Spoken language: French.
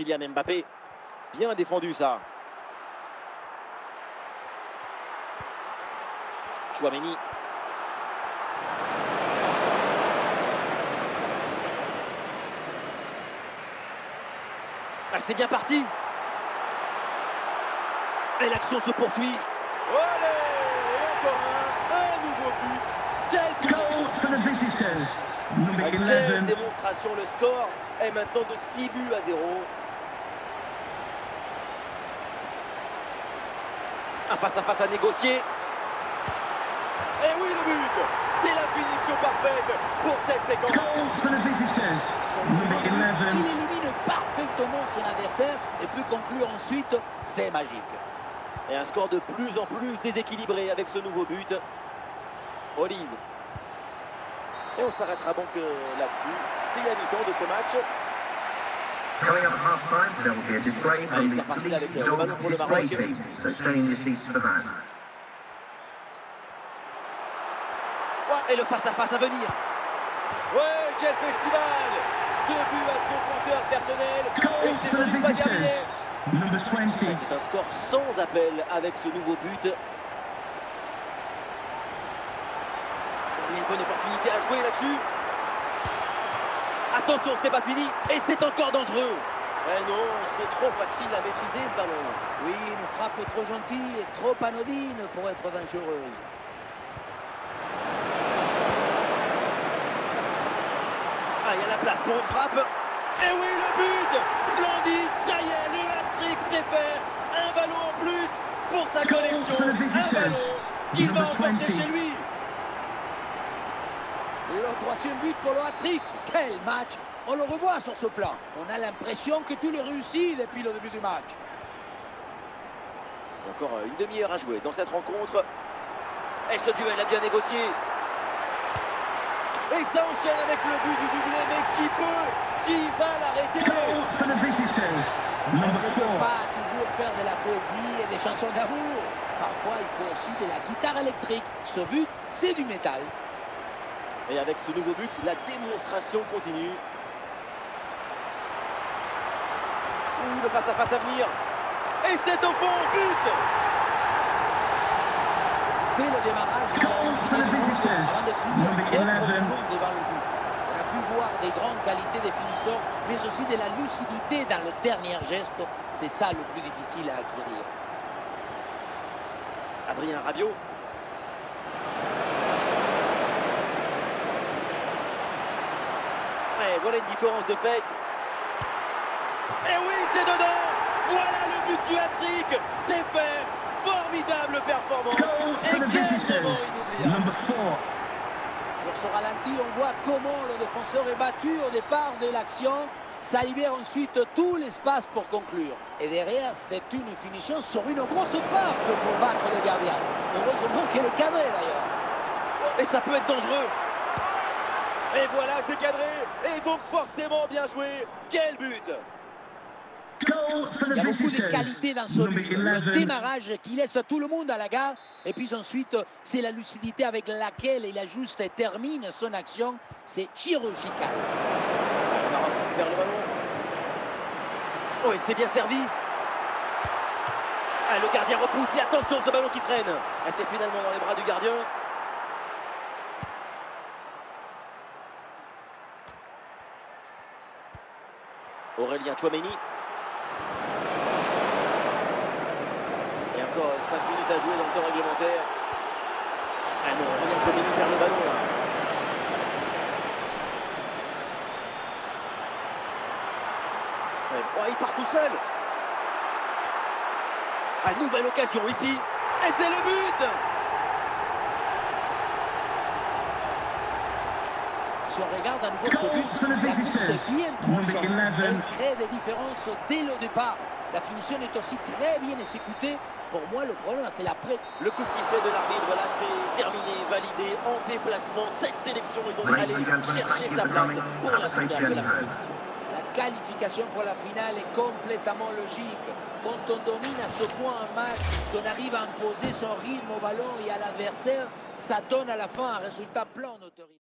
Kylian Mbappé. Bien défendu ça. Tchouaméni. Ah, c'est bien parti. Et l'action se poursuit. Allez, encore un nouveau but. Quelle démonstration, le score est maintenant de 6 buts à 0. Un face-à-face à négocier. Et oui, le but. C'est la finition parfaite pour cette séquence. Il élimine parfaitement son adversaire et peut conclure ensuite, c'est magique. Et un score de plus en plus déséquilibré avec ce nouveau but. Olise. Et on s'arrêtera donc là-dessus. C'est la mi-temps de ce match. Allez, c'est reparti là avec le ballon pour le Maroc. Ouais, et le face-à-face à venir. Ouais, quel festival! 2 buts à son compteur personnel. Et c'est sans doute pas terminé. C'est un score sans appel avec ce nouveau but. Il y a une bonne opportunité à jouer là-dessus. Attention, ce n'est pas fini. Et c'est encore dangereux. Eh non, c'est trop facile à maîtriser ce ballon. Oui, une frappe trop gentille et trop anodine pour être dangereuse. Ah, il y a la place pour une frappe. Et oui, le but. Splendide, ça y est, le hat-trick, c'est fait. Un ballon en plus pour sa collection. Un ballon qu'il va emporter chez lui. Le troisième but pour le hat-trick. Quel match! On le revoit sur ce plan. On a l'impression que tout est réussi depuis le début du match. Encore une demi-heure à jouer dans cette rencontre. Et ce duel a bien négocié. Et ça enchaîne avec le but du doublé. Mais qui va l'arrêter? On ne peut pas toujours faire de la poésie et des chansons d'amour. Parfois, il faut aussi de la guitare électrique. Ce but, c'est du métal. Et avec ce nouveau but, la démonstration continue. Ouh, le face-à-face à venir. Et c'est au fond, but! Dès le démarrage, il a décidé de jouer avant de finir très probablement devant le but. On a pu voir des grandes qualités des finisseurs, mais aussi de la lucidité dans le dernier geste. C'est ça le plus difficile à acquérir. Adrien Rabiot. Et voilà une différence de fait. Et oui, c'est dedans. Voilà le but du hat-trick. C'est fait. Formidable performance. Et quel moment inoubliable. Sur ce ralenti, on voit comment le défenseur est battu au départ de l'action. Ça libère ensuite tout l'espace pour conclure. Et derrière, c'est une finition sur une grosse frappe pour battre le gardien. Heureusement qu'elle est cadrée d'ailleurs. Et ça peut être dangereux. Et voilà, c'est cadré. Et donc forcément bien joué. Quel but! Il y a beaucoup de qualité dans ce but. Le démarrage qui laisse tout le monde à la gare. Et puis ensuite, c'est la lucidité avec laquelle il ajuste et termine son action. C'est chirurgical. On va récupérer le ballon. Oh, et c'est bien servi. Ah, le gardien repousse. Et attention, ce ballon qui traîne. Et c'est finalement dans les bras du gardien. Aurélien Tchouaméni. Et encore 5 minutes à jouer dans le temps réglementaire. Ah non, Aurélien Tchouaméni perd le ballon là. Oh, il part tout seul. Ah, nouvelle occasion ici. Et c'est le but! Si on regarde à nouveau ce but, la course est bien tranchante. Elle crée des différences dès le départ. La finition est aussi très bien exécutée. Pour moi, le problème, c'est l'après. Le coup de sifflet de l'arbitre, voilà, c'est terminé, validé, en déplacement. Cette sélection est donc allée chercher sa place pour la finale de la compétition. La qualification pour la finale est complètement logique. Quand on domine à ce point un match, qu'on arrive à imposer son rythme au ballon et à l'adversaire, ça donne à la fin un résultat plein d'autorité.